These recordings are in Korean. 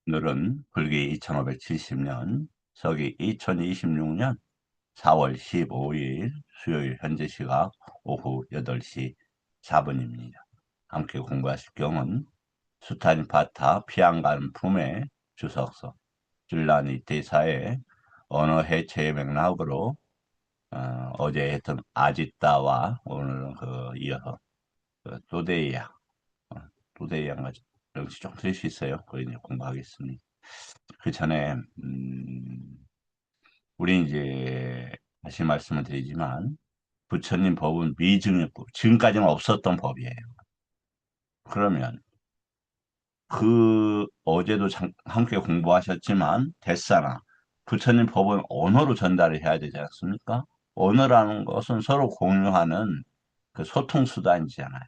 오늘은 불기 2570년, 서기 2026년 4월 15일 수요일 현재 시각 오후 8시 4분입니다. 함께 공부하실 경은 수타니파타 피안간 품의 주석서, 줄라니 대사의 언어 해체의 맥락으로 어제 했던 아지따와 오늘은 이어서 도데이아, 도데이아가 역시 좀 될 수 있어요. 그걸 이제 공부하겠습니다. 그 전에 우리 이제 다시 말씀을 드리지만 부처님 법은 미증유법, 지금까지는 없었던 법이에요. 그러면 어제도 함께 공부하셨지만 데사나 부처님 법은 언어로 전달을 해야 되지 않습니까? 언어라는 것은 서로 공유하는 그 소통 수단이잖아요.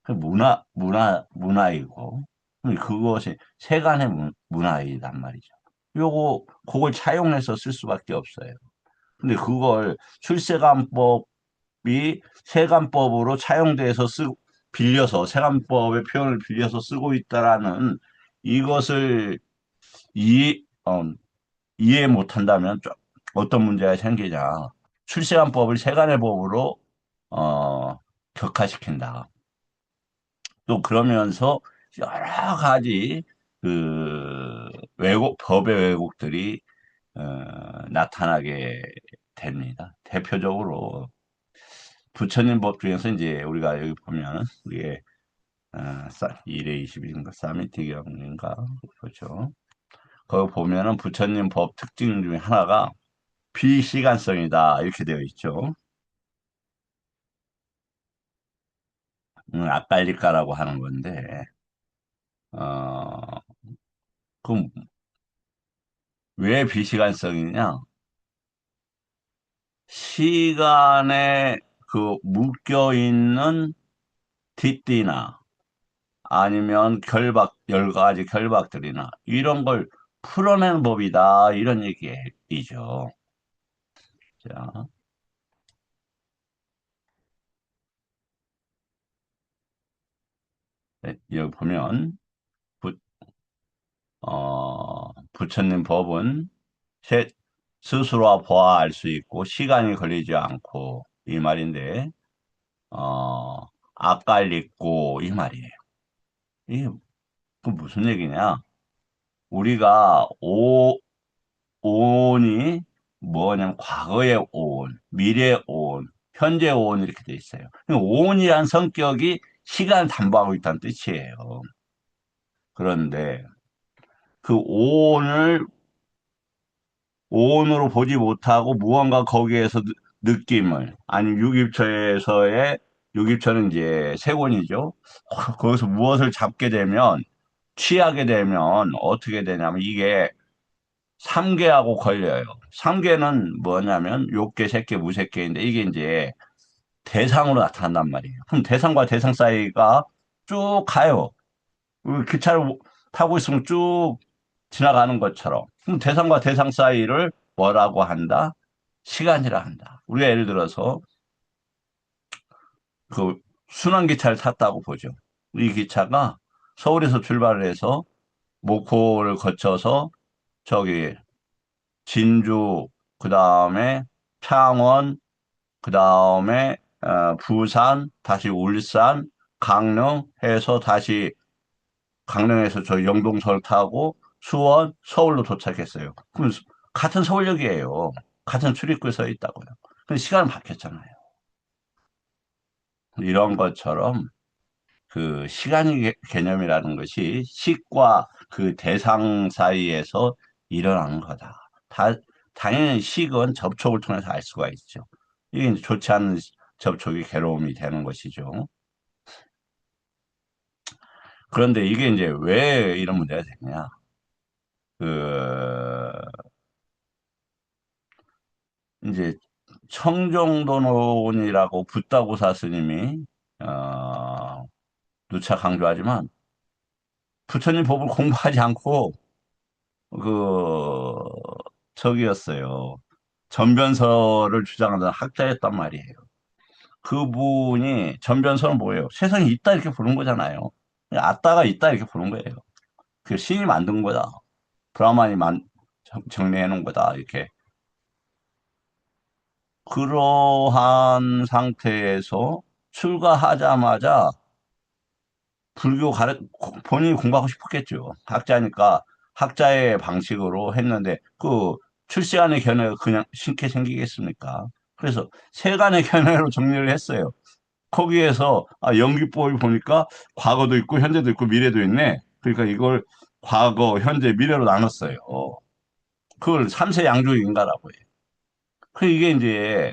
그 문화이고 그것이 세간의 문화이란 말이죠. 그걸 차용해서 쓸 수밖에 없어요. 근데 그걸 출세관법이 세관법으로 차용돼서 빌려서 세관법의 표현을 빌려서 쓰고 있다라는 이것을 이해, 어, 이해 못한다면 어떤 문제가 생기냐. 출세관법을 세관의 법으로 어, 격화시킨다. 또 그러면서 여러 가지 법의 왜곡들이 나타나게 됩니다. 대표적으로 부처님 법 중에서 이제 우리가 여기 보면 우리의 1회 20일인가 사미티경인가 그렇죠. 거기 보면은 부처님 법 특징 중에 하나가 비시간성이다 이렇게 되어 있죠. 아깔리까라고 하는 건데 어, 그럼 왜 비시간성이냐? 시간에 묶여 있는 뒷띠나 아니면 여러 가지 결박들이나 이런 걸 풀어내는 법이다. 이런 얘기죠. 자, 네, 여기 보면, 부, 부처님 법은 세- 스스로 보아 알 수 있고, 시간이 걸리지 않고, 이 말인데, 어, 아깔리고, 이 말이에요. 이게 무슨 얘기냐? 우리가 오온이 뭐냐면 과거의 오온, 미래의 오온, 현재 오온 이렇게 돼 있어요. 오온이란 성격이 시간을 담보하고 있다는 뜻이에요. 그런데 그 오온으로 보지 못하고 무언가 거기에서 느낌을 아니면 유기처는 이제 세곤이죠. 거기서 무엇을 잡게 되면 취하게 되면 어떻게 되냐면 이게 삼계하고 걸려요. 삼계는 뭐냐면 욕계, 색계, 무색계인데 이게 이제 대상으로 나타난단 말이에요. 그럼 대상과 대상 사이가 쭉 가요. 기차를 타고 있으면 쭉 지나가는 것처럼. 그럼 대상과 대상 사이를 뭐라고 한다? 시간이라 한다. 우리가 예를 들어서 그 순환기차를 탔다고 보죠. 이 기차가 서울에서 출발을 해서 목포를 거쳐서 저기 진주, 그 다음에 창원, 그 다음에 부산, 다시 울산, 강릉 해서 다시 강릉에서 저 영동선을 타고 수원, 서울로 도착했어요. 그럼 같은 서울역이에요. 같은 출입구에 서 있다고요. 근데 시간은 바뀌었잖아요. 이런 것처럼 그 시간의 개념이라는 것이 식과 그 대상 사이에서 일어나는 거다. 당연히 식은 접촉을 통해서 알 수가 있죠. 이게 이제 좋지 않은 접촉이 괴로움이 되는 것이죠. 그런데 이게 이제 왜 이런 문제가 되냐. 그, 이제 청정도론이라고 붓다고사 스님이, 누차 강조하지만 부처님 법을 공부하지 않고 그 저기였어요. 전변서를 주장하던 학자였단 말이에요. 그분이 전변서는 뭐예요? 세상에 있다 이렇게 부른 거잖아요. 아따가 있다 이렇게 부른 거예요. 그 신이 만든 거다. 브라만이 정리해 놓은 거다. 이렇게. 그러한 상태에서 출가하자마자 본인이 공부하고 싶었겠죠. 학자니까 학자의 방식으로 했는데 그 출시간의 견해가 그냥 쉽게 생기겠습니까? 그래서 세간의 견해로 정리를 했어요. 거기에서 연기법을 보니까 과거도 있고 현재도 있고 미래도 있네. 그러니까 이걸 과거, 현재, 미래로 나눴어요. 그걸 삼세 양조인가라고 해요. 그 이게 이제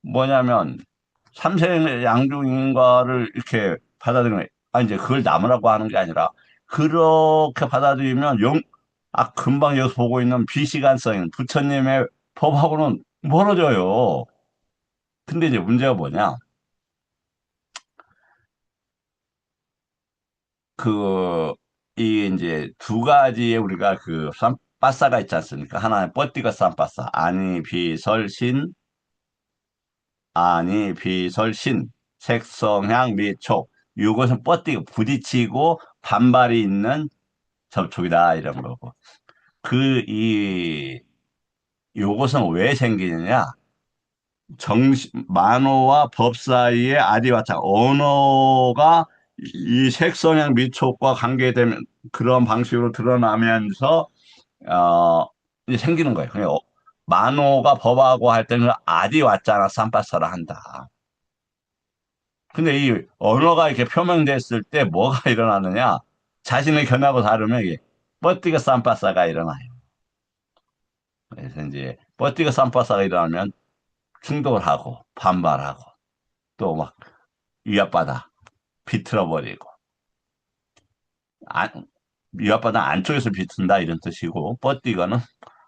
뭐냐면 삼세 양조인가를 이렇게 받아들이면 이제 그걸 남으라고 하는 게 아니라 그렇게 받아들이면 금방 여기서 보고 있는 비시간성인 부처님의 법하고는 멀어져요. 근데 이제 문제가 뭐냐? 그, 이 이제 두 가지의 우리가 그 쌈바싸가 있지 않습니까? 하나는 뻗디가 쌈바싸. 아니, 비설신. 색성향, 미촉. 이것은 뻗디가 부딪히고 반발이 있는 접촉이다. 이런 거고. 요것은 왜 생기느냐? 만어와 법 사이의 아디와창, 언어가 이 색성향 미촉과 관계되면 그런 방식으로 드러나면서 이제 생기는 거예요. 그냥 만호가 법하고 할 때는 아디 왔잖아, 쌈바사라 한다. 근데 이 언어가 이렇게 표명됐을 때 뭐가 일어나느냐? 자신의 견하고 다르면 이게 뻗디가 쌈바사가 일어나요. 그래서 이제 뻗디가 쌈바사가 일어나면 충돌하고 반발하고 또 막 위압받아 비틀어버리고 안, 위압받아 안쪽에서 비튼다 이런 뜻이고 뻗디가는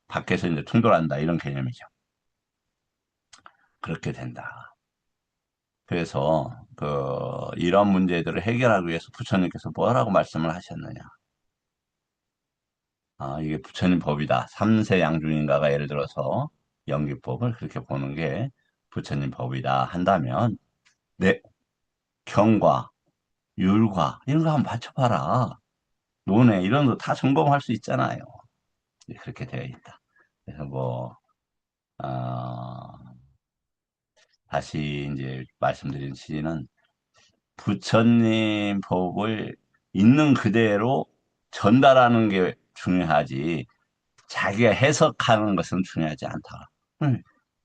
밖에서 이제 충돌한다 이런 개념이죠. 그렇게 된다. 그래서 이런 문제들을 해결하기 위해서 부처님께서 뭐라고 말씀을 하셨느냐? 이게 부처님 법이다. 삼세 양중인가가 예를 들어서 연기법을 그렇게 보는 게 부처님 법이다 한다면 내 경과, 율과 이런 거 한번 맞춰봐라. 논에 이런 거 다 점검할 수 있잖아요. 그렇게 되어 있다. 그래서 다시 이제 말씀드린 취지는 부처님 법을 있는 그대로 전달하는 게 중요하지, 자기가 해석하는 것은 중요하지 않다.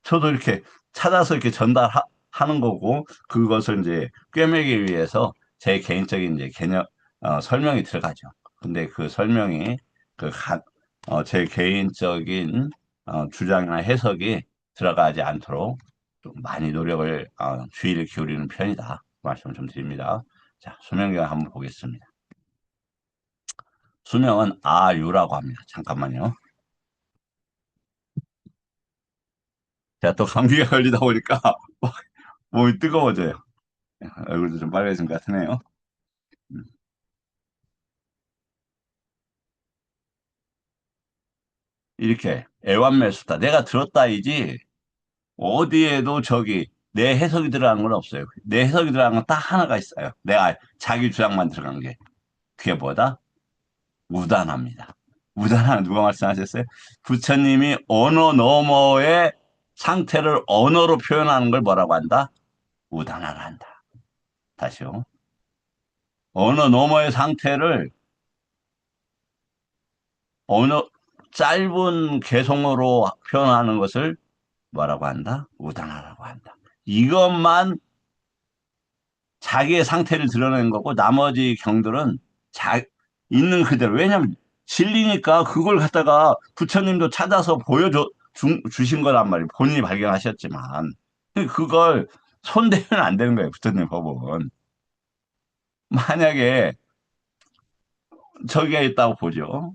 저도 이렇게 찾아서 이렇게 전달하는 거고, 그것을 이제 꿰매기 위해서 제 개인적인 이제 설명이 들어가죠. 근데 그 설명이 제 개인적인 주장이나 해석이 들어가지 않도록 좀 많이 주의를 기울이는 편이다. 말씀 좀 드립니다. 자, 수명경 한번 보겠습니다. 수명은 아유라고 합니다. 잠깐만요. 제가 또 감기가 걸리다 보니까 막 몸이 뜨거워져요. 얼굴도 좀 빨개진 것 같으네요. 음. 이렇게 애완매수다. 내가 들었다이지 어디에도 내 해석이 들어간 건 없어요. 내 해석이 들어간 건 딱 하나가 있어요. 내가 자기 주장만 들어간 게. 그게 뭐다? 무단합니다. 무단하는 누가 말씀하셨어요? 부처님이 언어 너머의 상태를 언어로 표현하는 걸 뭐라고 한다? 무단하라 한다. 다시요. 언어 너머의 상태를 언어 짧은 개성어로 표현하는 것을 뭐라고 한다? 무단하라고 한다. 이것만 자기의 상태를 드러낸 거고 나머지 경들은 있는 그대로. 왜냐하면 진리니까 그걸 갖다가 부처님도 찾아서 주신 거란 말이에요. 본인이 발견하셨지만. 그걸 손대면 안 되는 거예요. 부처님 법은. 만약에 저기에 있다고 보죠.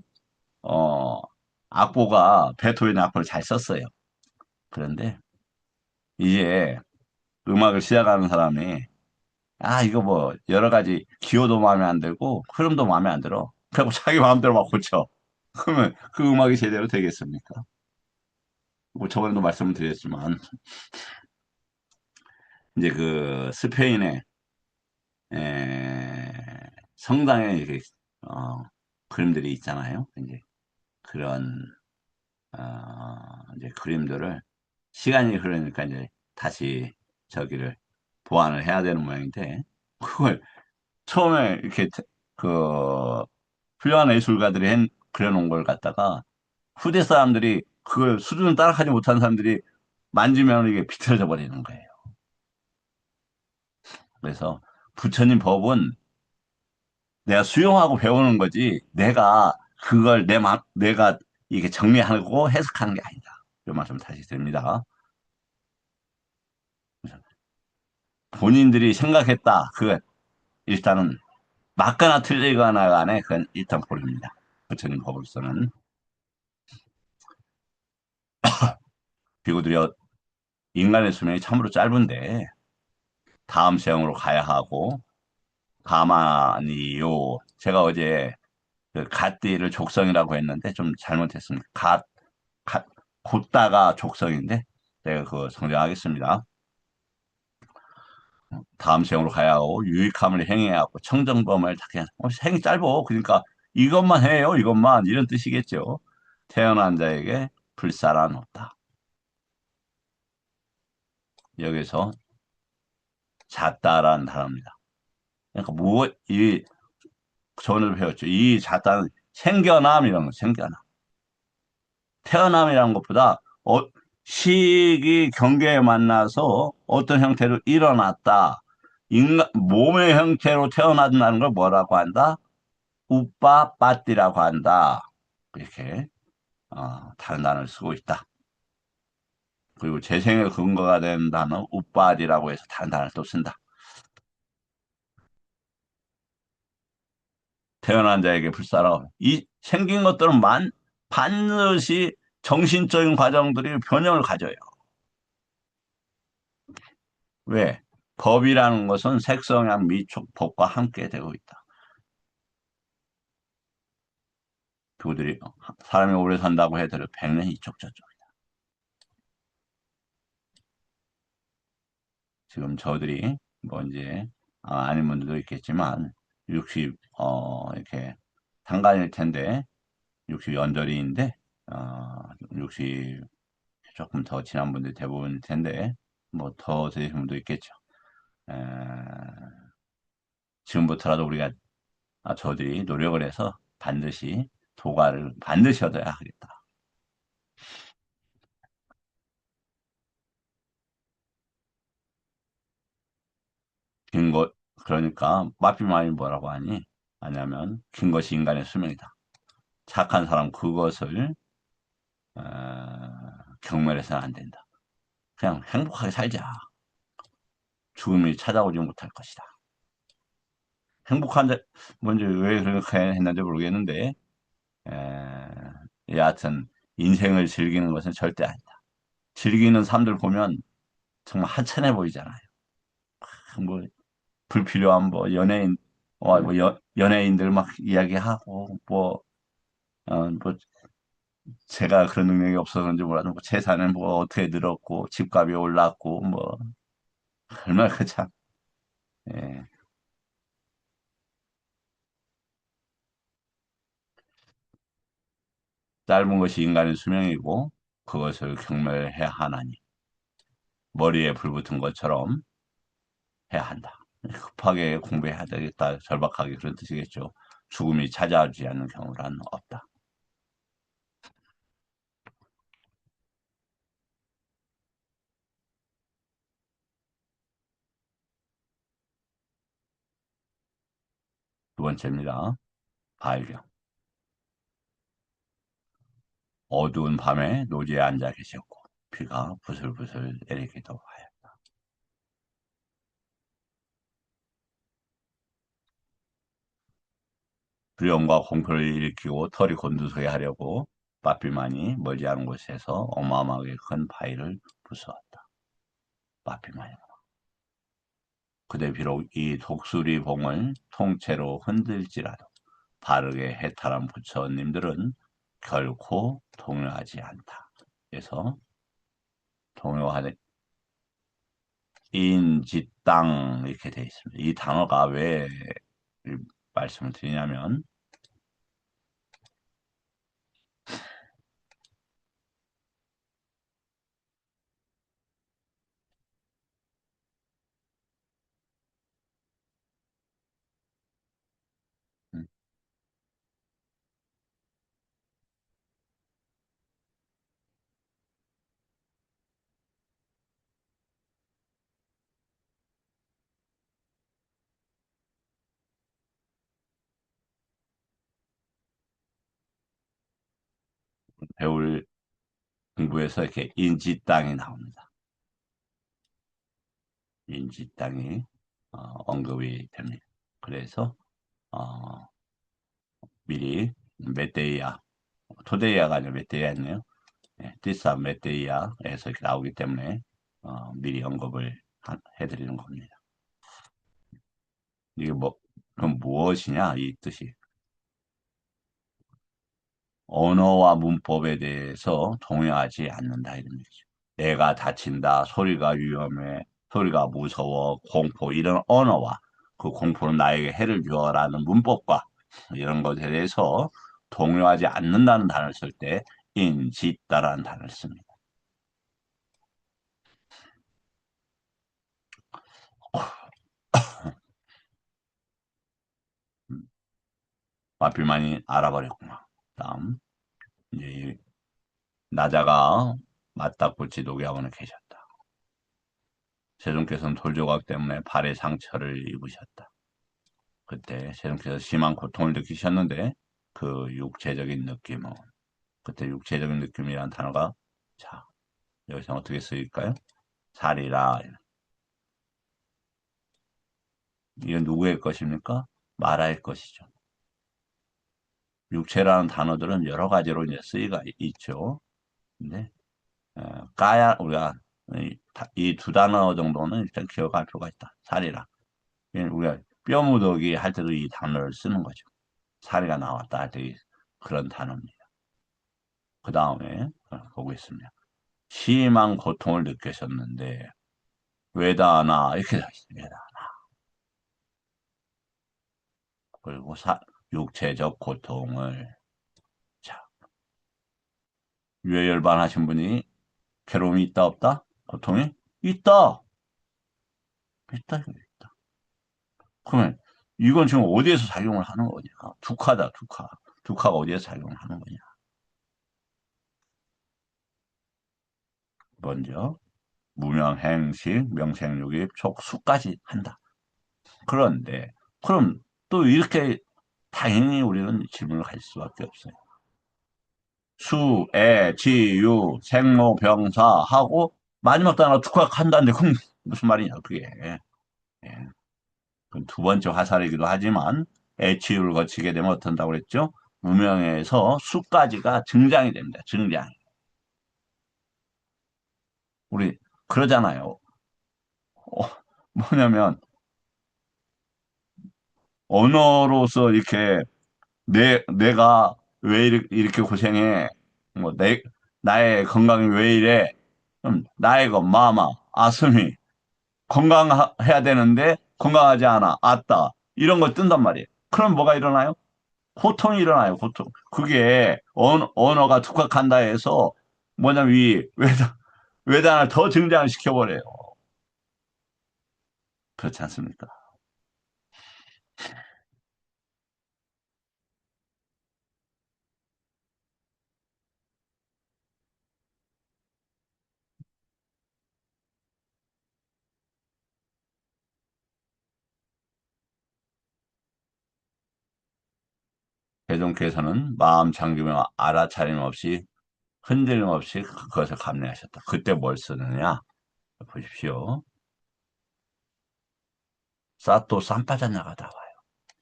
어, 악보가 베토벤의 악보를 잘 썼어요. 그런데 이제 음악을 시작하는 사람이 이거 뭐 여러 가지 기호도 마음에 안 들고 흐름도 마음에 안 들어. 그리고 자기 마음대로 막 고쳐. 그러면 그 음악이 제대로 되겠습니까? 뭐 저번에도 말씀을 드렸지만 이제 그 스페인의 성당에 이렇게 어, 그림들이 있잖아요. 이제 그런 이제 그림들을 시간이 흐르니까 이제 다시 저기를 보완을 해야 되는 모양인데 그걸 처음에 이렇게 그 훌륭한 예술가들이 그려놓은 걸 갖다가 후대 사람들이 그걸 수준을 따라가지 못한 사람들이 만지면 이게 비틀어져 버리는 거예요. 그래서 부처님 법은 내가 수용하고 배우는 거지 내가 그걸 내가 이게 정리하고 해석하는 게 아니다. 이 말씀 다시 드립니다. 본인들이 생각했다. 그 일단은 맞거나 틀리거나 간에 그건 일단 고릅니다. 부처님 법으로서는 비구들이 인간의 수명이 참으로 짧은데 다음 세상으로 가야 하고 가만히요. 제가 어제 그 갓디를 족성이라고 했는데 좀 잘못했습니다. 갓, 곧다가 족성인데 제가 그거 성정하겠습니다. 다음 세상으로 가야 하고 유익함을 행해야 하고 청정범을 다 그냥 생이 짧어. 그러니까 이것만 해요. 이것만 이런 뜻이겠죠. 태어난 자에게 불사란 없다. 여기서 잣다라는 단어입니다. 그러니까 이 전을 배웠죠. 이 잣다는 생겨남 이런 거, 생겨남. 태어남이라는 것보다 시기 경계에 만나서 어떤 형태로 일어났다. 몸의 형태로 태어난다는 걸 뭐라고 한다? 우빠 빠띠라고 한다. 이렇게 다른 단어를 쓰고 있다. 그리고 재생의 근거가 되는 단어 우빠디라고 해서 다른 단어를 또 쓴다. 태어난 자에게 불사라. 이 생긴 것들은 반드시 정신적인 과정들이 변형을 가져요. 왜? 법이라는 것은 색성향 미촉 법과 함께 되고 있다. 그들이 사람이 오래 산다고 해도 100년 이쪽 저쪽. 지금 저들이 뭐 이제 아닌 분들도 있겠지만 60 이렇게 상간일 텐데 60 연절이인데 60 조금 더 지난 분들 대부분일 텐데 뭐 더 되신 분도 있겠죠. 에, 지금부터라도 우리가 저들이 노력을 해서 반드시 도가를 반드시 얻어야 하겠다. 긴 것, 그러니까 마피마이 뭐라고 하니? 아냐면 긴 것이 인간의 수명이다. 착한 사람 그것을 경멸해서는 안 된다. 그냥 행복하게 살자. 죽음이 찾아오지 못할 것이다. 행복한데 뭔지 왜 그렇게 했는지 모르겠는데 여하튼 인생을 즐기는 것은 절대 아니다. 즐기는 사람들 보면 정말 하찮아 보이잖아요. 뭐 불필요한 뭐 연예인들 막 이야기하고 뭐 제가 그런 능력이 없어서 그런지 몰라도 뭐 재산은 뭐 어떻게 늘었고 집값이 올랐고 뭐 얼마나 그 참 예, 짧은 것이 인간의 수명이고 그것을 경멸해야 하나니 머리에 불 붙은 것처럼 해야 한다. 급하게 공부해야 되겠다. 절박하게 그런 뜻이겠죠. 죽음이 찾아오지 않는 경우란 없다. 두 번째입니다. 발경. 어두운 밤에 노지에 앉아 계셨고 비가 부슬부슬 내리기도 하여 두려움과 공포를 일으키고 털이 곤두서게 하려고 빠삐만이 멀지 않은 곳에서 어마어마하게 큰 바위를 부수었다. 빠삐만이 그대 비록 이 독수리 봉을 통째로 흔들지라도 바르게 해탈한 부처님들은 결코 동요하지 않다. 그래서 동요하는 인지땅 이렇게 되어 있습니다. 이 단어가 왜 말씀을 드리냐면 배울 공부에서 이렇게 인지땅이 나옵니다. 인지땅이 언급이 됩니다. 그래서 어, 미리 메데이아, 토데이아가 아니라 메데이아네요. 네, 디사 메데이아에서 이렇게 나오기 때문에 미리 언급을 해드리는 겁니다. 이게 뭐 그럼 무엇이냐 이 뜻이 언어와 문법에 대해서 동요하지 않는다 이런 얘기죠. 내가 다친다, 소리가 위험해, 소리가 무서워, 공포 이런 언어와 그 공포는 나에게 해를 주어라는 문법과 이런 것에 대해서 동요하지 않는다는 단어를 쓸 때 인짓다라는 단어를 씁니다. 마필 많이 알아버렸구나. 다음 이제 나자가 맞닥불 지도교 학원에 계셨다. 세종께서는 돌조각 때문에 발에 상처를 입으셨다. 그때 세종께서 심한 고통을 느끼셨는데 그 육체적인 느낌은 그때 육체적인 느낌이라는 단어가 자 여기서 어떻게 쓰일까요? 살이라 이건 누구의 것입니까? 마라의 것이죠. 육체라는 단어들은 여러 가지로 이제 쓰이가 있죠. 근데 까야 우리가 이 두 단어 정도는 일단 기억할 필요가 있다. 살이라. 우리가 뼈무더기 할 때도 이 단어를 쓰는 거죠. 사리가 나왔다 할 때 그런 단어입니다. 그 다음에 보겠습니다. 심한 고통을 느끼셨는데 외다나 이렇게 되어 있습니다. 그리고 육체적 고통을 자 유해열반 하신 분이 괴로움이 있다 없다? 고통이 있다. 있다. 있다. 그러면 이건 지금 어디에서 작용을 하는 거냐? 두카다 두카. 두카가 어디에서 작용을 하는 거냐? 먼저 무명행식, 명생육입, 촉수까지 한다. 그런데 그럼 또 이렇게 당연히 우리는 질문을 할 수밖에 없어요. 수, 애, 지, 유, 생로, 병사 하고 마지막 단어 축학한다는데 그럼 무슨 말이냐 그게. 예. 그럼 두 번째 화살이기도 하지만 애치유를 거치게 되면 어떤다고 그랬죠? 무명에서 수까지가 증장이 됩니다. 증장. 우리 그러잖아요. 어, 뭐냐면 언어로서 이렇게 내가 왜 이렇게 고생해? 뭐, 나의 건강이 왜 이래? 나의 것, 마마, 아스미, 건강해야 되는데, 건강하지 않아. 아따. 이런 걸 뜬단 말이에요. 그럼 뭐가 일어나요? 고통이 일어나요, 고통. 그게 언어가 독학한다 해서 뭐냐면 이 외단을 더 증장을 시켜버려요. 그렇지 않습니까? 대종께서는 마음 잠기며 알아차림 없이 흔들림 없이 그것을 감내하셨다. 그때 뭘 쓰느냐? 보십시오. 사또 쌈바잔냐가 나와요.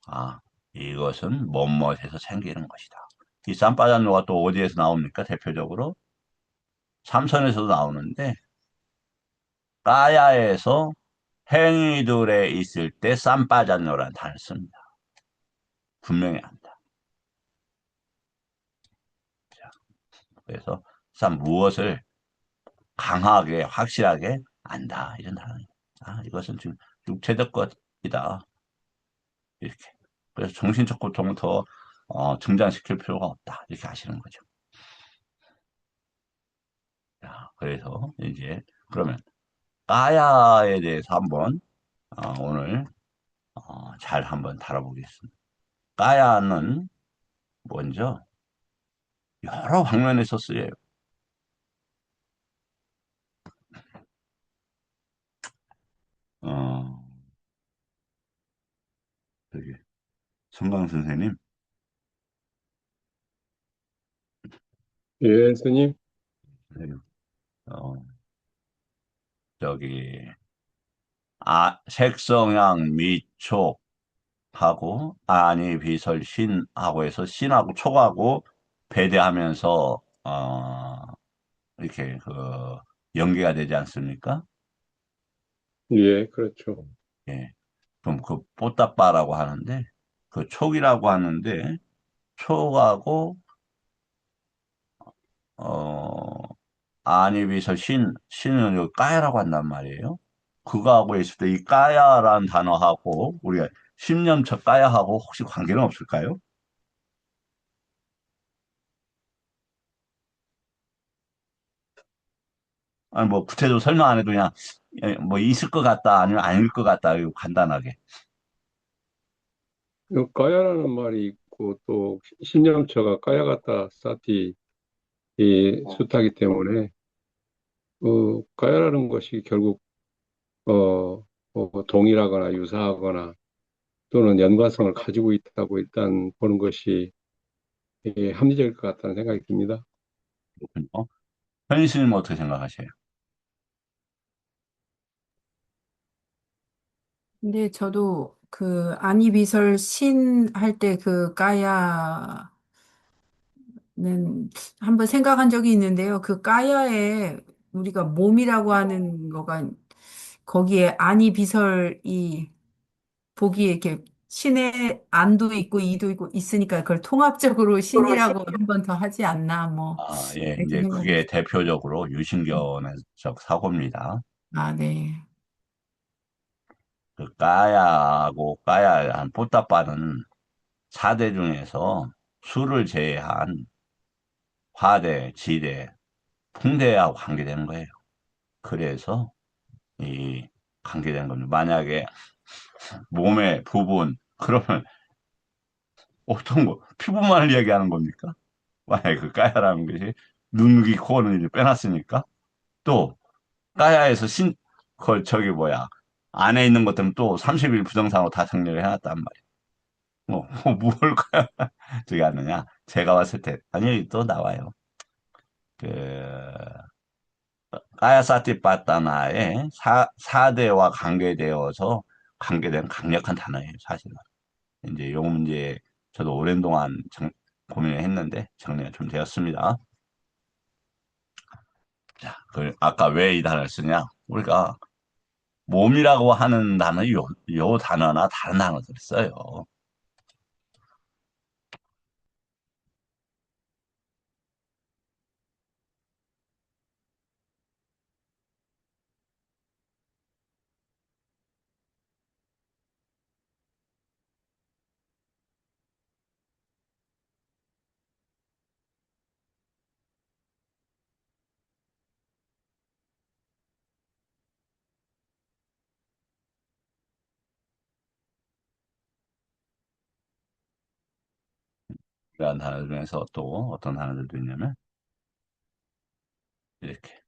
아, 이것은 뭐뭇에서 생기는 것이다. 이 쌈바잔냐가 또 어디에서 나옵니까? 대표적으로 삼선에서도 나오는데 까야에서 행위들에 있을 때 쌈바잔냐라는 단어를 씁니다. 분명히 안다. 자, 그래서 쌈 무엇을 강하게 확실하게 안다 이런 단어입니다. 아, 이것은 지금 육체적 것이다. 이렇게. 그래서 정신적 고통을 더 증장시킬 필요가 없다. 이렇게 하시는 거죠. 자, 그래서 이제 그러면 까야에 대해서 한번 오늘 잘 한번 다뤄보겠습니다. 까야는 먼저 여러 방면에서 쓰여요. 어, 저기 성강 선생님 예, 스님. 네. 어, 저기, 색성양 미촉하고, 아니, 비설, 신하고 해서, 신하고 촉하고 배대하면서, 이렇게, 연계가 되지 않습니까? 예, 그렇죠. 예. 그럼 그 뽀따빠라고 하는데, 그 촉이라고 하는데, 촉하고, 어, 아니, 비설, 신은 여기 까야라고 한단 말이에요. 그거하고 있을 때 이 까야라는 단어하고, 우리가 10년차 까야하고 혹시 관계는 없을까요? 아니, 뭐, 구체적으로 설명 안 해도 그냥, 뭐, 있을 것 같다, 아니면 아닐 것 같다, 이거 간단하게. 이 까야라는 말이 있고 또 신념처가 까야 같다 사티 이 숫하기 때문에 까야라는 것이 결국 동일하거나 유사하거나 또는 연관성을 가지고 있다고 일단 보는 것이 합리적일 것 같다는 생각이 듭니다. 그렇군요. 현실은 어떻게 생각하세요? 근데 저도 그 아니비설 신 할 때 그 까야는 한번 생각한 적이 있는데요. 그 까야에 우리가 몸이라고 하는 거가 거기에 아니비설이 보기에 이렇게 신의 안도 있고 이도 있고 있으니까 그걸 통합적으로 신이라고 한 번 더 하지 않나 뭐 예, 이렇게 이제 그게 생각했어요. 대표적으로 유신견해적 사고입니다. 아, 네. 그 까야하고 까야한 뽀따빠는 4대 중에서 수를 제외한 화대, 지대, 풍대하고 관계되는 거예요. 그래서 이 관계되는 겁니다. 만약에 몸의 부분, 그러면 어떤 거, 피부만을 얘기하는 겁니까? 만약에 그 까야라는 것이 눈, 귀, 코는 이제 빼놨으니까 또 까야에서 저기 뭐야, 안에 있는 것들은 또 30일 부정상으로 다 정리를 해놨단 말이에요. 뭘 까야 저기 하느냐? 제가 봤을 때, 아니, 또 나와요. 그, 까야사티빠따나의 사대와 관계되어서 관계된 강력한 단어예요, 사실은. 이제 요 문제 저도 오랜 동안 고민을 했는데 정리가 좀 되었습니다. 자, 아까 왜 이 단어를 쓰냐? 우리가 몸이라고 하는 단어, 요 단어나 다른 단어들 써요. 그런 단어 중에서 또 어떤 단어들도 있냐면, 이렇게,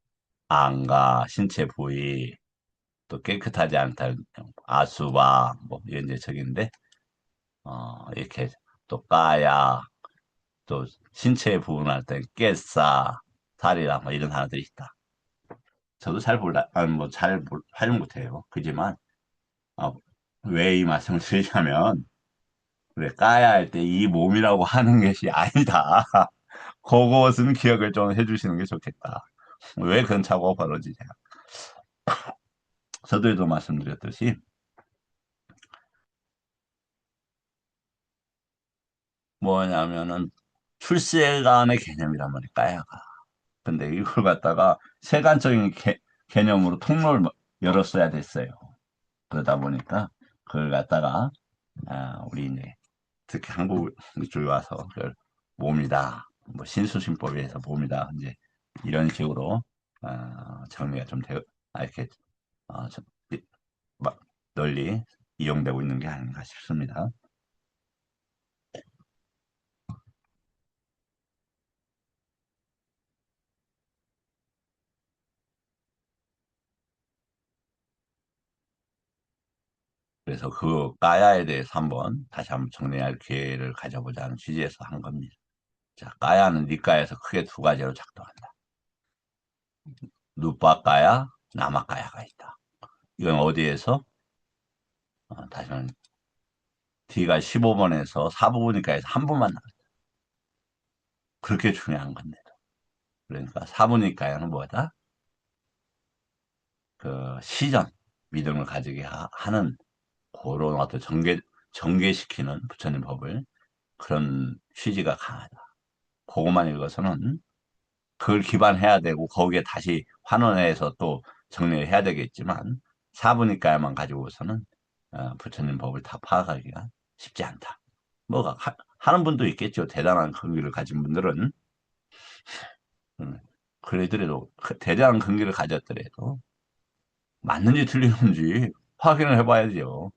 안과 신체 부위, 또 깨끗하지 않다, 아수바, 뭐, 이런 이제 적인데, 이렇게 또 까야, 또 신체 부분할 때 깨싸, 살이라, 뭐 이런 단어들이 있다. 저도 잘 몰라, 아니, 뭐, 활용 못해요. 그지만, 어, 왜 이 말씀을 드리냐면, 그래, 까야 할 때 이 몸이라고 하는 것이 아니다. 그것은 기억을 좀 해주시는 게 좋겠다. 왜 그런 사고가 벌어지냐. 서두에도 말씀드렸듯이, 뭐냐면은, 출세간의 개념이란 말이야, 까야가. 근데 이걸 갖다가 세간적인 개념으로 통로를 열었어야 됐어요. 그러다 보니까, 그걸 갖다가, 우리 이제, 특히 한국 쪽에 와서, 그걸 몸이다. 뭐, 신수신법에 의해서 몸이다. 이제, 이런 식으로, 정리가 좀 이렇게, 좀, 막 널리 이용되고 있는 게 아닌가 싶습니다. 그래서 그 까야에 대해서 다시 한번 정리할 기회를 가져보자는 취지에서 한 겁니다. 자, 까야는 니까에서 크게 두 가지로 작동한다. 누빠까야, 나마까야가 있다. 이건 어디에서? 다시 말해 D가 15번에서 4부분니까에서 한 번만 나와. 그렇게 중요한 건데. 그러니까 4부니까야는 뭐다? 그 시전, 믿음을 가지게 하는 그런 어떤 전개시키는 부처님 법을 그런 취지가 강하다. 그것만 읽어서는 그걸 기반해야 되고 거기에 다시 환원해서 또 정리를 해야 되겠지만 사부니까야만 가지고서는 부처님 법을 다 파악하기가 쉽지 않다. 뭐가 하는 분도 있겠죠. 대단한 근기를 가진 분들은 그래도 대단한 근기를 가졌더라도 맞는지 틀리는지 확인을 해봐야죠.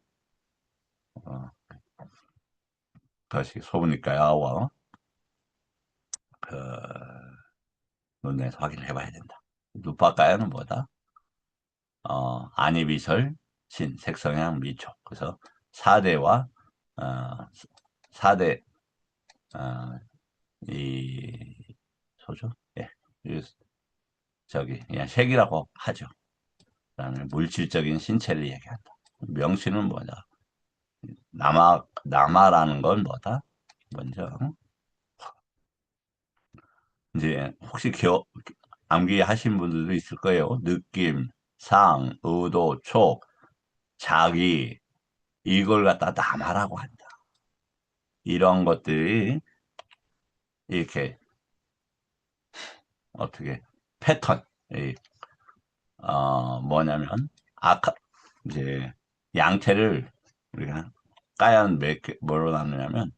어, 그것이 소부니까야와 그 논에서 확인을 해봐야 된다. 누파까야는 뭐다? 안이비설, 신, 색성향, 미촉. 그래서 4대와, 어, 4대, 어, 이, 소죠? 예. 그냥 색이라고 하죠. 그다음에 물질적인 신체를 얘기한다. 명시는 뭐다? 남아라는 건 뭐다? 먼저, 이제, 혹시 암기하신 분들도 있을 거예요. 느낌, 상, 의도, 촉, 자기, 이걸 갖다 남아라고 한다. 이런 것들이 이렇게 어떻게 패턴 뭐냐면 아까 이제 양태를 우리가 까연 뭐로 나누냐면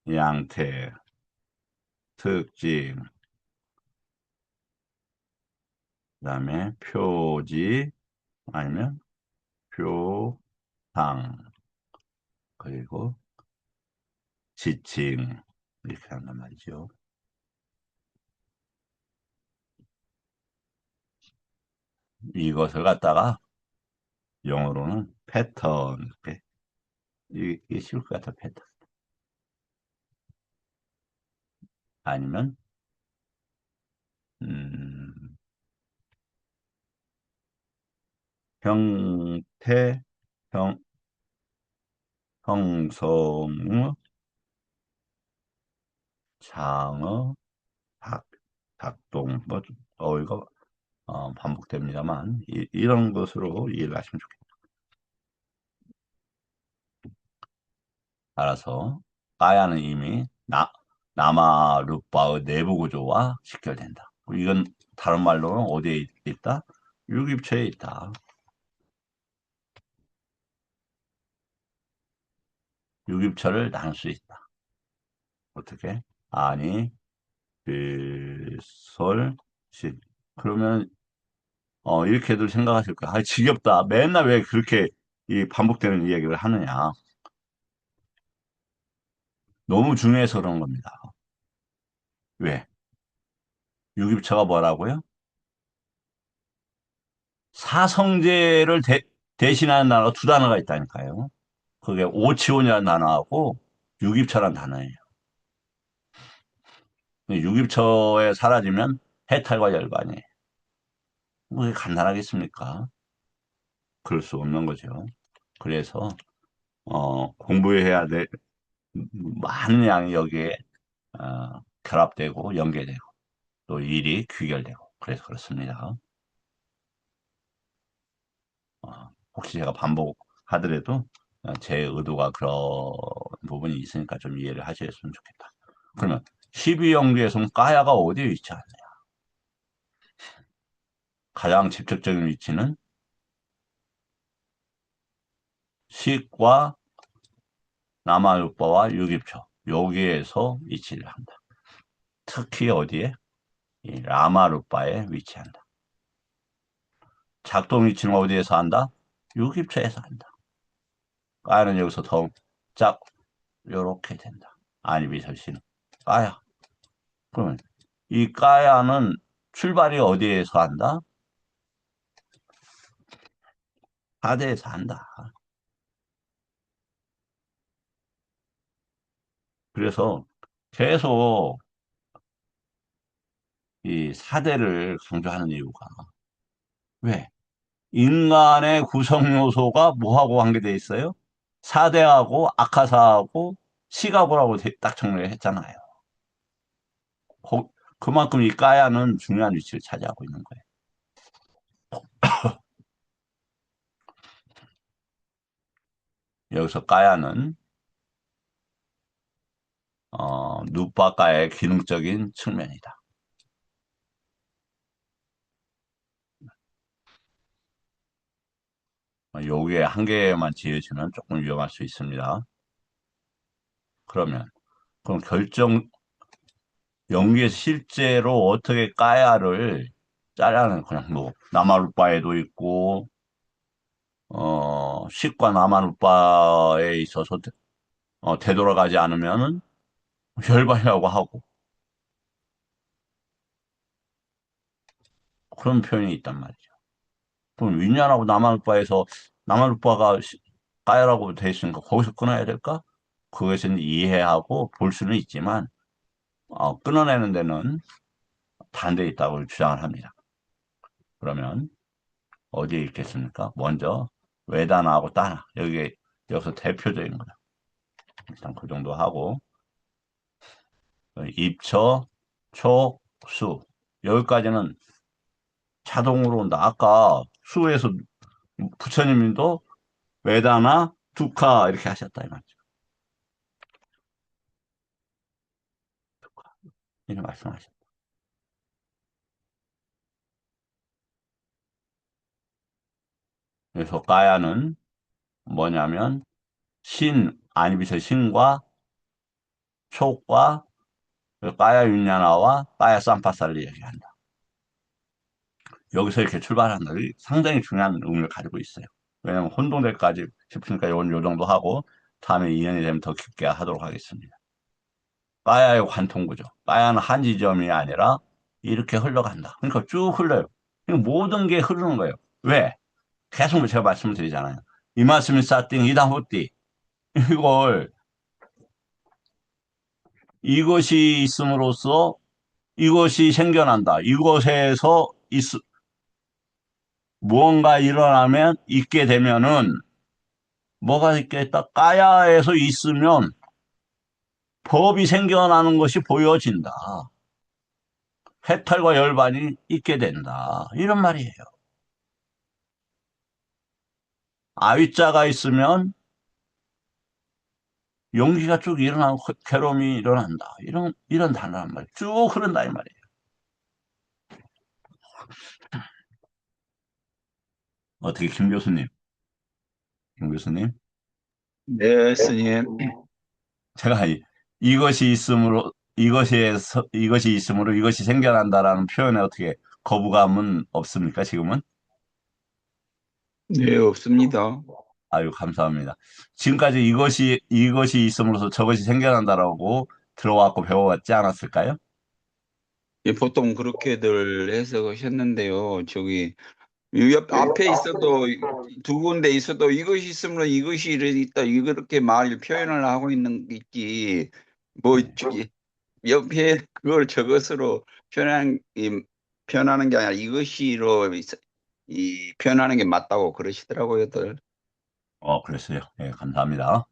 양태 특징 그다음에 표지 아니면 표상 그리고 지칭 이렇게 한단 말이죠. 이것을 갖다가 영어로는 패턴 이게 쉬울 것 같아 패턴 아니면 음, 형태, 형, 형성, 장어, 작동, 뭐, 이거, 반복됩니다만, 이런 것으로 이해를 하시면 좋겠다. 따라서, 까야는 이미 남아루빠의 내부 구조와 직결된다. 이건 다른 말로는 어디에 있다? 유기체에 있다. 유기체를 나눌 수 있다. 어떻게? 아니, 비솔, 신. 그러면 이렇게들 생각하실 거야. 아, 지겹다. 맨날 왜 그렇게 이 반복되는 이야기를 하느냐. 너무 중요해서 그런 겁니다. 왜? 유기부처가 뭐라고요? 사성제를 대신하는 단어가 두 단어가 있다니까요. 그게 오치온이라는 단어하고 유기부처라는 단어예요. 유기부처에 사라지면 해탈과 열반이에요. 그게 간단하겠습니까? 그럴 수 없는 거죠. 그래서 공부해야 될 많은 양이 여기에 결합되고 연계되고 또 일이 귀결되고 그래서 그렇습니다. 혹시 제가 반복하더라도 제 의도가 그런 부분이 있으니까 좀 이해를 하셨으면 좋겠다. 그러면 12영지에서는 까야가 어디에 위치하느냐? 가장 직접적인 위치는 식과 남아육과와 유기표 여기에서 위치를 한다. 특히 어디에? 이 라마루빠에 위치한다. 작동 위치는 어디에서 한다? 유기표에서 한다. 까야는 여기서 더 짝, 요렇게 된다. 아니비설씨는 까야. 그러면 이 까야는 출발이 어디에서 한다? 하대에서 한다. 그래서 계속 이 사대를 강조하는 이유가 왜? 인간의 구성 요소가 뭐하고 관계돼 있어요? 사대하고 아카사하고 시가고라고 딱 정리를 했잖아요. 그만큼 이 까야는 중요한 위치를 차지하고 있는 거예요. 여기서 까야는 누빠까의 기능적인 측면이다. 요게 한 개만 지어지면 조금 위험할 수 있습니다. 그럼 연기에서 실제로 어떻게 까야를 짜려는 그냥 뭐 나마루빠에도 있고 식과 나마루빠에 있어서 되돌아가지 않으면은 열반이라고 하고 그런 표현이 있단 말이죠. 그럼 윈냐하고 나마루빠에서 나마루빠가 까야라고 돼 있으니까 거기서 끊어야 될까? 그것은 이해하고 볼 수는 있지만 끊어내는 데는 반대에 있다고 주장을 합니다. 그러면 어디에 있겠습니까? 먼저 외다나하고 따나 여기서 대표적인 거다. 일단 그 정도 하고 입처, 촉, 수 여기까지는 자동으로 온다. 아까 수에서 부처님도 외다나, 두카 이렇게 하셨다 이 말이죠. 이렇게 말씀하셨다. 그래서 가야는 뭐냐면 아니비서 신과 촉과 까야 윤냐나와 까야 쌈파살리 얘기한다. 여기서 이렇게 출발한다. 상당히 중요한 의미를 가지고 있어요. 왜냐하면 혼동될까지 싶으니까 이건 요 정도 하고 다음에 인연이 되면 더 깊게 하도록 하겠습니다. 까야의 관통구조. 까야는 한 지점이 아니라 이렇게 흘러간다. 그러니까 쭉 흘러요. 모든 게 흐르는 거예요. 왜? 계속 제가 말씀을 드리잖아요. 이 말씀이 싸띵 이다후띠. 이걸 이것이 있음으로써 이것이 생겨난다. 이것에서 무언가 일어나면 있게 되면은 뭐가 있겠다? 까야에서 있으면 법이 생겨나는 것이 보여진다. 해탈과 열반이 있게 된다. 이런 말이에요. 아위자가 있으면 용기가 쭉 일어나고 괴로움이 일어난다. 이런 단어란 말이에요. 쭉 흐른다 이 말이에요. 어떻게 김 교수님? 김 교수님? 네, 스님. 제가 이것이 있으므로 이것이 있으므로 이것이 생겨난다라는 표현에 어떻게 거부감은 없습니까? 지금은? 네, 없습니다. 아유, 감사합니다. 지금까지 이것이 있음으로써 저것이 생겨난다라고 들어왔고 배워왔지 않았을까요? 예, 보통 그렇게들 해석하셨는데요. 앞에 있어도 두 군데 있어도 이것이 있으면 이것이 있다. 이렇게 표현을 하고 있는 게 있지. 뭐 네. 옆에 그걸 저것으로 표현하는 게 아니라 이것이로 표현하는 게 맞다고 그러시더라고요들. 그랬어요. 예, 감사합니다.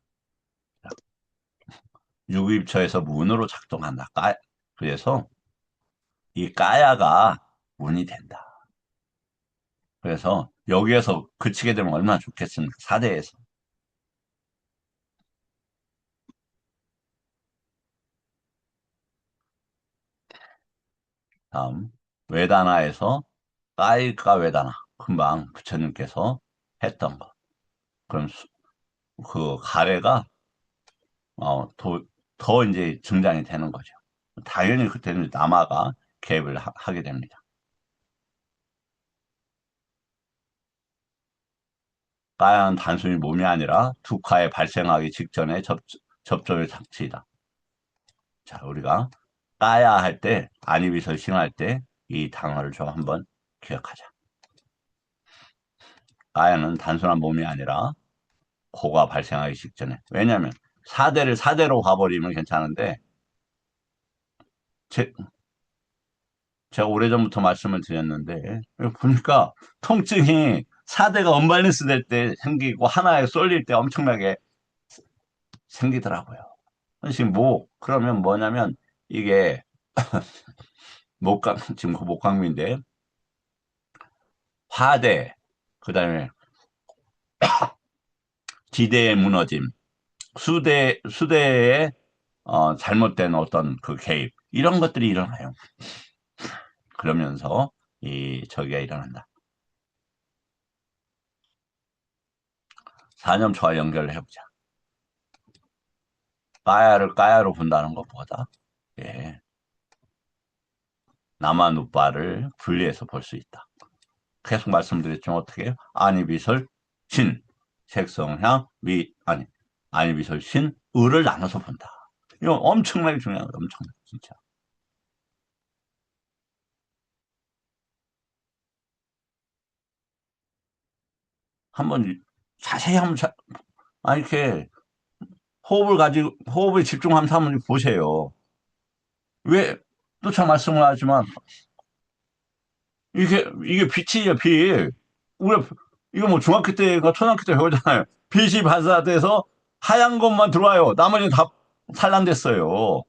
유구입처에서 문으로 작동한다. 그래서 이 까야가 문이 된다. 그래서 여기에서 그치게 되면 얼마나 좋겠습니까? 사대에서. 다음 외다나에서 까이까 외다나 금방 부처님께서 했던 것. 그럼 그 가래가 더 이제 증장이 되는 거죠. 당연히 그때는 남아가 개입을 하게 됩니다. 까야는 단순히 몸이 아니라 두카에 발생하기 직전에 접점의 장치이다. 자, 우리가 까야 할 때, 아니비설 싱할 때 이 단어를 좀 한번 기억하자. 까야는 단순한 몸이 아니라 고가 발생하기 직전에. 왜냐하면 4대를 4대로 가버리면 괜찮은데, 제, 제가 오래전부터 말씀을 드렸는데, 보니까 통증이 4대가 언밸런스 될 때 생기고 하나에 쏠릴 때 엄청나게 생기더라고요. 지금 그러면 뭐냐면, 이게 지금 목감기인데, 화대, 그 다음에 지대의 무너짐, 수대의 잘못된 어떤 그 개입, 이런 것들이 일어나요. 그러면서 저기가 일어난다. 4념초와 연결을 해보자. 까야를 까야로 본다는 것보다, 예, 남한우빠를 분리해서 볼 수 있다. 계속 말씀드렸지만 어떻게 해요? 안이비설, 신, 색성향, 안이비설, 신, 을을 나눠서 본다. 이거 엄청나게 중요한 거예요. 엄청나게, 진짜. 한번 자세히 이렇게 호흡에 집중하면서 한번 보세요. 왜, 또 참 말씀을 하지만, 이게 빛이에요, 빛. 우리가, 이거 뭐 중학교 때가 초등학교 때 배우잖아요. 빛이 반사돼서 하얀 것만 들어와요. 나머지는 다 산란됐어요.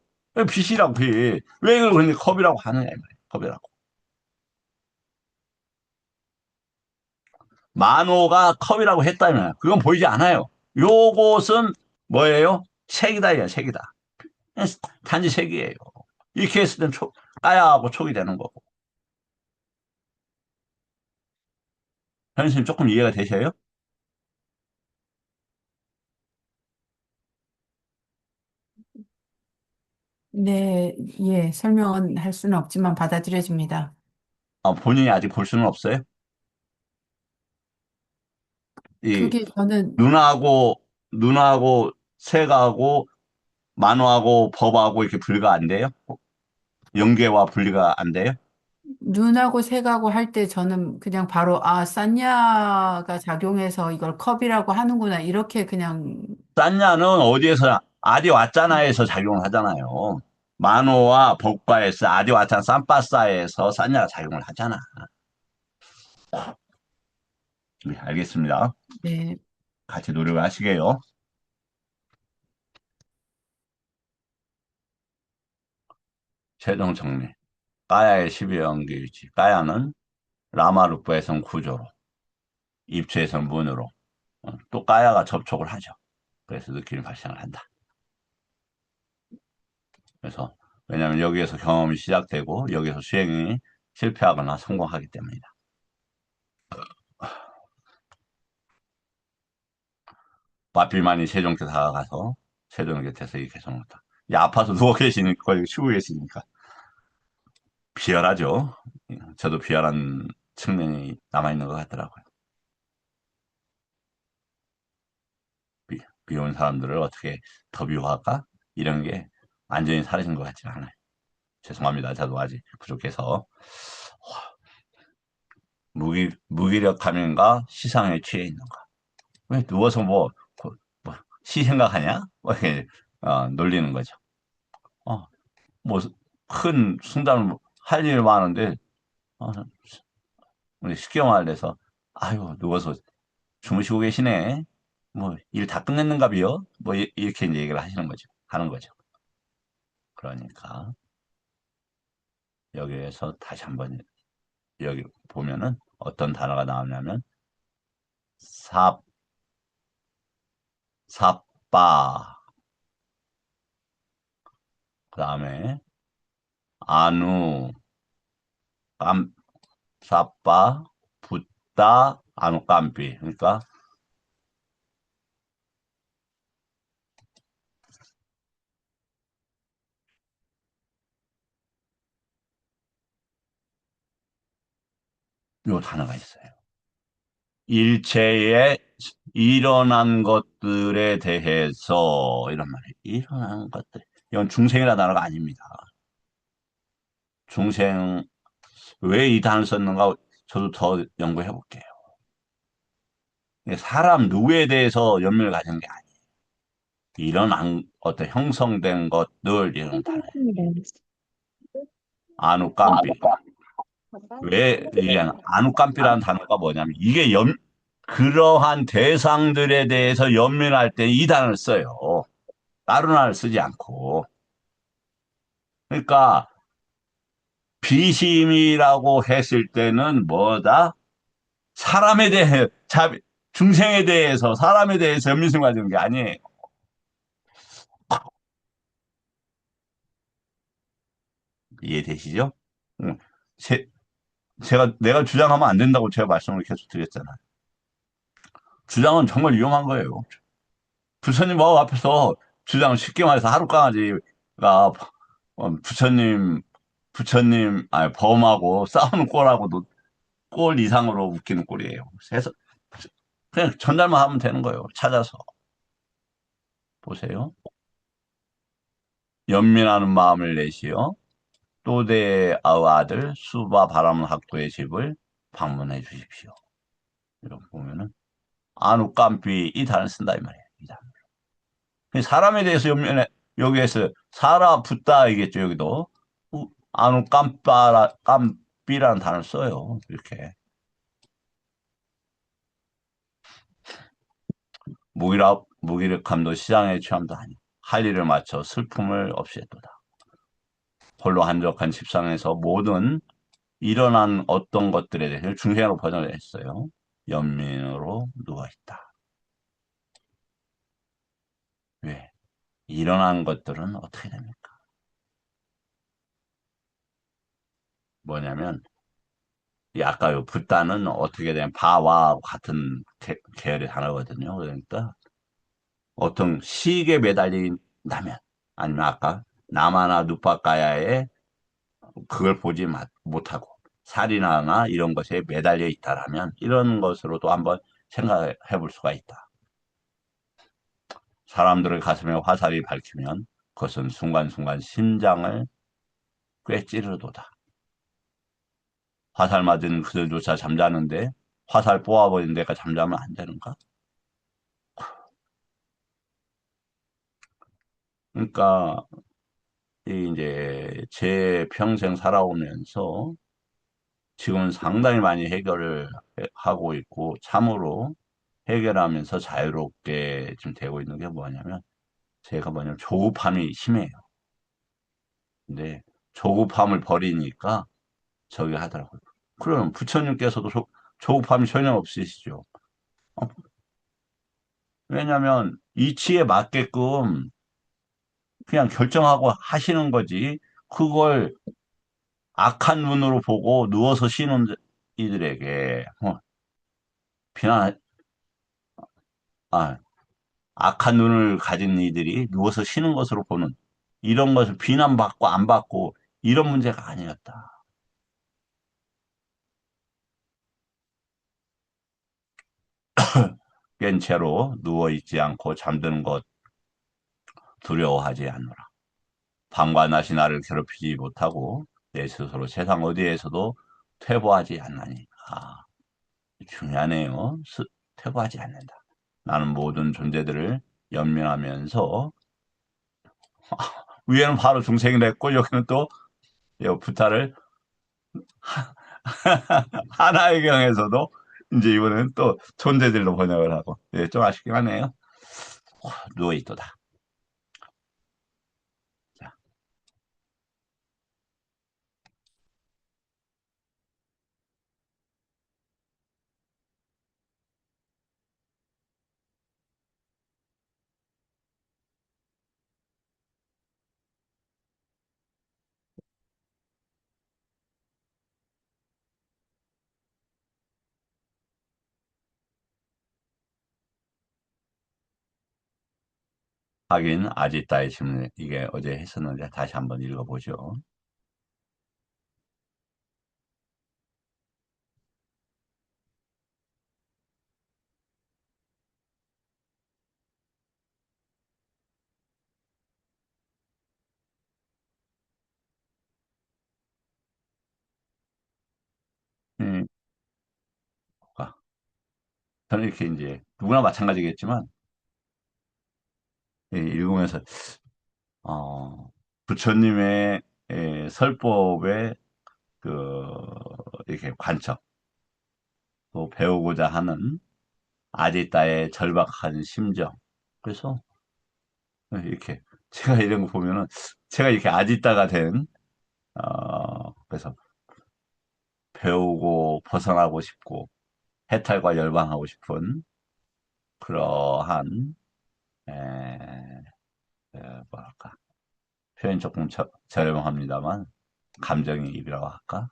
빛이라고, 빛. 왜 이걸 근데 컵이라고 하느냐, 이 말이에요. 컵이라고. 만호가 컵이라고 했다면, 그건 보이지 않아요. 요것은 뭐예요? 색이다, 이야, 색이다. 단지 색이에요. 이렇게 했을 땐 까야하고 촉이 되는 거고. 현수님 조금 이해가 되셔요? 네, 예, 설명은 할 수는 없지만 받아들여집니다. 본인이 아직 볼 수는 없어요? 이 그게 저는 누나하고 세가하고 만화하고 법하고 이렇게 분리가 안 돼요? 연계와 분리가 안 돼요? 눈하고 색하고 할 때 저는 그냥 바로 산냐가 작용해서 이걸 컵이라고 하는구나 이렇게 그냥 싼냐는 어디에서 아디 왔잖아에서 작용을 하잖아요. 만호와 법과에서 아디 왔잖아 쌈바싸에서 싼냐가 작용을 하잖아. 네, 알겠습니다. 네, 같이 노력을 하시게요. 최종 정리. 까야의 12연기일지. 까야는 라마루프에선 구조로, 입체에선 문으로, 또 까야가 접촉을 하죠. 그래서 느낌이 발생을 한다. 그래서 왜냐하면 여기에서 경험이 시작되고 여기서 수행이 실패하거나 성공하기 때문이다. 마필만이 세종 께 다가가서 세종 곁에서 이 개성을 했다. 아파서 누워 계시니까, 거의 쉬고 계시니까 비열하죠. 저도 비열한 측면이 남아있는 것 같더라고요. 비온 사람들을 어떻게 더 미워할까? 이런 게 완전히 사라진 것 같지 않아요. 죄송합니다. 저도 아직 부족해서. 무기력함인가 시상에 취해 있는가. 왜 누워서 시 생각하냐? 이렇게 놀리는 거죠. 어, 큰 승담을 할 일 많은데 어, 우리 쉽게 말해서 아유 누워서 주무시고 계시네. 뭐 일 다 끝냈는가비요? 뭐 이렇게 이제 얘기를 하는 거죠. 그러니까 여기에서 다시 한번 여기 보면은 어떤 단어가 나오냐면 삽, 삽바, 그 다음에 안우, 깜, 삽바, 붓다, 안우 깜비. 그러니까 요 단어가 있어요. 일체에 일어난 것들에 대해서 이런 말이에요. 일어나는 것들. 이건 중생이라는 단어가 아닙니다. 중생 왜 이 단어를 썼는가 저도 더 연구해 볼게요. 사람 누구에 대해서 연민을 가지는 게 아니에요. 이런 어떤 형성된 것들 이런 단어예요. 아누깐삐. 왜 이게 아누깐삐라는 단어가 뭐냐면 이게 그러한 대상들에 대해서 연민할 때 이 단어를 써요. 다른 단어를 쓰지 않고. 그러니까 비심이라고 했을 때는 뭐다? 사람에 대해 중생에 대해서 사람에 대해서 연민심 가지는 게 아니에요. 이해되시죠? 응. 제, 내가 주장하면 안 된다고 제가 말씀을 계속 드렸잖아요. 주장은 정말 위험한 거예요. 부처님 앞에서 주장 쉽게 말해서 하루 강아지가 부처님 아니 범하고 싸우는 꼴하고도 꼴 이상으로 웃기는 꼴이에요. 그래서 그냥 전달만 하면 되는 거예요. 찾아서 보세요. 연민하는 마음을 내시어 또대의 아들 수바 바람 학도의 집을 방문해 주십시오. 이렇게 보면은 아누깐비 이 단어를 쓴다 이 말이에요. 이 단어. 사람에 대해서 여기에서 사라 붙다 이겠죠. 여기도 아누깐빠라 깜비라는 단어를 써요. 이렇게 무기력함도 시장의 취함도 아니 할 일을 마쳐 슬픔을 없애도다. 홀로 한적한 집상에서 모든 일어난 어떤 것들에 대해서 중생으로 번역을 했어요. 연민으로 누워있다. 왜? 일어난 것들은 어떻게 됩니까? 뭐냐면, 이 아까 요 붓다는 어떻게 되면 바와 같은 계열의 단어거든요. 그러니까 어떤 시익에 매달린다면, 아니면 아까 나마나 누파까야에 그걸 보지 못하고 살인하나 이런 것에 매달려 있다라면 이런 것으로도 한번 생각해 볼 수가 있다. 사람들의 가슴에 화살이 밝히면 그것은 순간순간 심장을 꿰찌르도다. 화살 맞은 그들조차 잠자는데 화살 뽑아버린 데가 잠자면 안 되는가? 그러니까 이제 제 평생 살아오면서 지금은 상당히 많이 해결을 하고 있고 참으로 해결하면서 자유롭게 지금 되고 있는 게 뭐냐면 제가 뭐냐면 조급함이 심해요. 근데 조급함을 버리니까 저기 하더라고요. 그럼 부처님께서도 조급함이 전혀 없으시죠. 어, 왜냐하면 이치에 맞게끔 그냥 결정하고 하시는 거지. 그걸 악한 눈으로 보고 누워서 쉬는 이들에게 비난, 아, 악한 눈을 가진 이들이 누워서 쉬는 것으로 보는 이런 것을 비난받고 안 받고 이런 문제가 아니었다. 깬 채로 누워있지 않고 잠드는 것 두려워하지 않노라. 밤과 낮이 나를 괴롭히지 못하고 내 스스로 세상 어디에서도 퇴보하지 않나니. 중요하네요. 퇴보하지 않는다. 나는 모든 존재들을 연민하면서 위에는 바로 중생이라 했고 여기는 또 부타를 하나의 경에서도 이제 이번에는 또 존재들로 번역을 하고 좀 아쉽긴 하네요. 누워있도다. 자, 하긴 아지따의 질문 이게 어제 했었는데 다시 한번 읽어보죠. 음, 아, 저는 이렇게 이제 누구나 마찬가지겠지만 읽으면서 어, 부처님의 설법의 그 이렇게 관점 또 배우고자 하는 아디따의 절박한 심정. 그래서 이렇게 제가 이런 거 보면은 제가 이렇게 아디따가 된 그래서 배우고 벗어나고 싶고 해탈과 열방하고 싶은 그러한 에, 뭐랄까 표현 조금 저렴합니다만 감정이입이라고 할까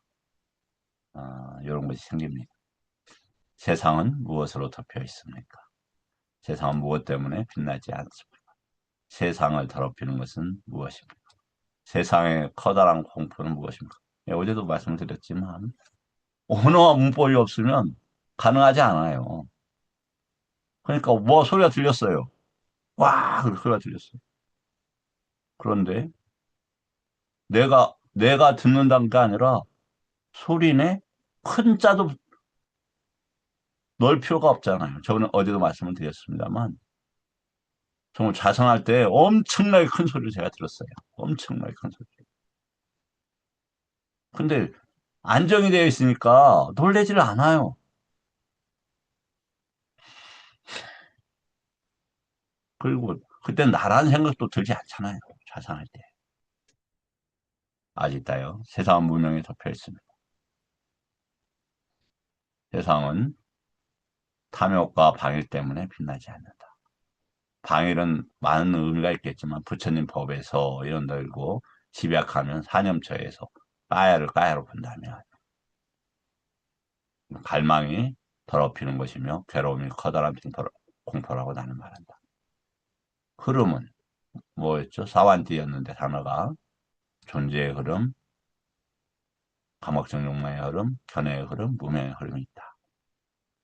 이런 것이 생깁니다. 세상은 무엇으로 덮여 있습니까? 세상은 무엇 때문에 빛나지 않습니까? 세상을 더럽히는 것은 무엇입니까? 세상의 커다란 공포는 무엇입니까? 예, 어제도 말씀드렸지만 언어와 문법이 없으면 가능하지 않아요. 그러니까 뭐 소리가 들렸어요. 와, 그 소리가 들렸어요. 그런데 내가 듣는다는 게 아니라 소리내 큰 자도 넣을 필요가 없잖아요. 저는 어제도 말씀을 드렸습니다만 정말 자선할 때 엄청나게 큰 소리를 제가 들었어요. 엄청나게 큰 소리. 근데 안정이 되어 있으니까 놀래지를 않아요. 그리고 그때 나라는 생각도 들지 않잖아요. 자선할 때. 아직도요. 세상은 무명에 덮여 있습니다. 세상은 탐욕과 방일 때문에 빛나지 않는다. 방일은 많은 의미가 있겠지만 부처님 법에서 이런 들고 집약하면 사념처에서 까야를 까야로 본다면 갈망이 더럽히는 것이며 괴로움이 커다란 공포라고 나는 말한다. 흐름은 뭐였죠? 사완띠였는데 단어가 존재의 흐름, 감각적 욕망의 흐름, 견해의 흐름, 무명의 흐름이 있다.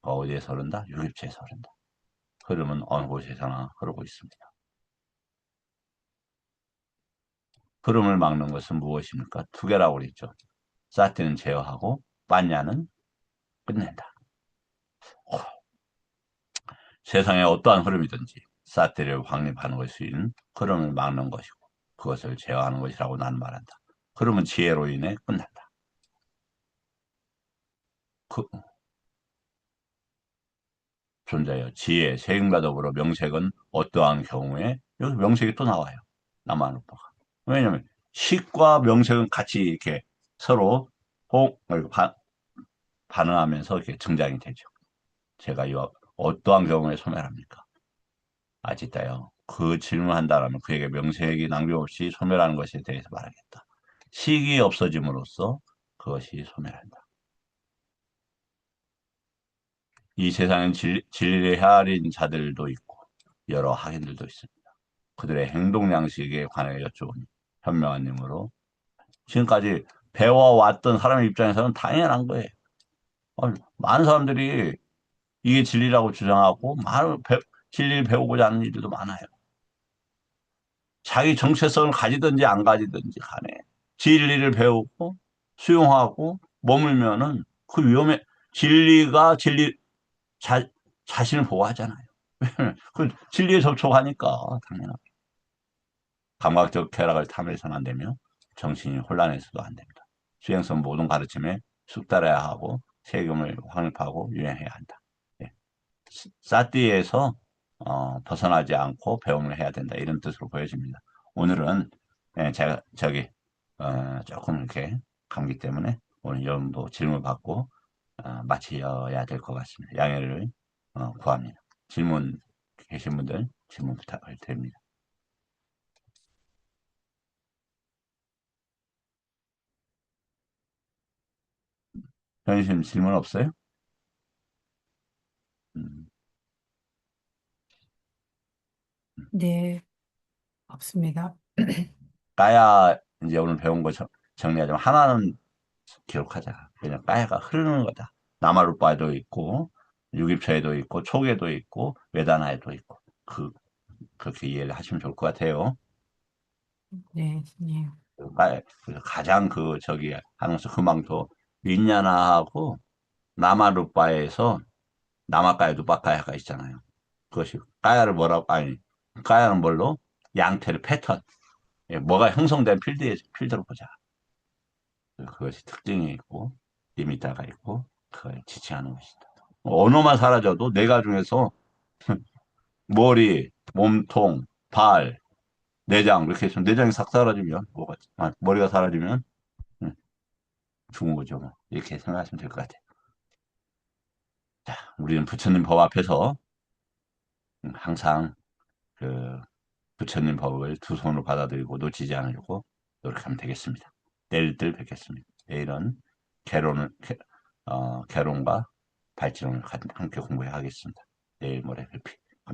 어디에서 흐른다? 유입체에서 흐른다. 흐름은 어느 곳에서나 흐르고 있습니다. 흐름을 막는 것은 무엇입니까? 두 개라고 그랬죠. 사티는 제어하고 빠냐는 끝낸다. 세상에 어떠한 흐름이든지 사티를 확립하는 것이 흐름을 막는 것이고 그것을 제어하는 것이라고 나는 말한다. 흐름은 지혜로 인해 끝난다. 그 존재요. 지혜, 색임과 더불어 명색은 어떠한 경우에 여기 명색이 또 나와요. 남한오빠가. 왜냐면 식과 명색은 같이 이렇게 서로 반응하면서 이렇게 등장이 되죠. 제가 이 어떠한 경우에 소멸합니까? 아직도요. 그 질문한다라면 그에게 명색이 낭비없이 소멸하는 것에 대해서 말하겠다. 식이 없어짐으로써 그것이 소멸한다. 이 세상엔 진리를 헤아린 자들도 있고 여러 학인들도 있습니다. 그들의 행동 양식에 관해 여쭤보니 현명한 님으로 지금까지 배워왔던 사람의 입장에서는 당연한 거예요. 많은 사람들이 이게 진리라고 주장하고 진리를 배우고자 하는 일들도 많아요. 자기 정체성을 가지든지 안 가지든지 간에 진리를 배우고 수용하고 머물면은 그 위험에 진리가 자, 자신을 보호하잖아요. 그 진리에 접촉하니까 당연하죠. 감각적 쾌락을 탐해서는 안 되며 정신이 혼란해서도 안 됩니다. 수행성 모든 가르침에 숙달해야 하고 세금을 확립하고 유행해야 한다. 예. 사띠에서 벗어나지 않고 배움을 해야 된다. 이런 뜻으로 보여집니다. 오늘은 제가 조금 이렇게 감기 때문에 오늘 이 정도 질문 받고 마쳐야 될 것 같습니다. 양해를 구합니다. 질문 계신 분들 질문 부탁을 드립니다. 현님 질문 없어요? 음, 네, 없습니다. 까야 이제 오늘 배운 거 정리하자면 하나는 기록하자. 그냥 까야가 흐르는 거다. 나마루빠에도 있고 유깁처에도 있고 촉에도 있고 외다나에도 있고 그렇게 이해를 하시면 좋을 것 같아요. 네, 네. 그래서 가장 하면서 금방도 윈야나하고 나마루빠에서 나마까야 누바까야가 있잖아요. 그것이 까야를 뭐라고 아니 까야는 뭘로? 양태를 패턴. 예, 뭐가 형성된 필드로 보자. 그것이 특징이 있고, 리미터가 있고, 그걸 지칭하는 것이다. 언어만 사라져도 뇌가 중에서 머리, 몸통, 발, 내장, 이렇게 해서 내장이 싹 사라지면, 머리가 사라지면, 음, 죽은 거죠. 뭐. 이렇게 생각하시면 될 것 같아요. 자, 우리는 부처님 법 앞에서 항상 그 부처님 법을 두 손으로 받아들이고 놓치지 않으려고 노력하면 되겠습니다. 내일들 뵙겠습니다. 내일은 개론과 발전을 함께 공부해 하겠습니다. 내일 모레 뵙기.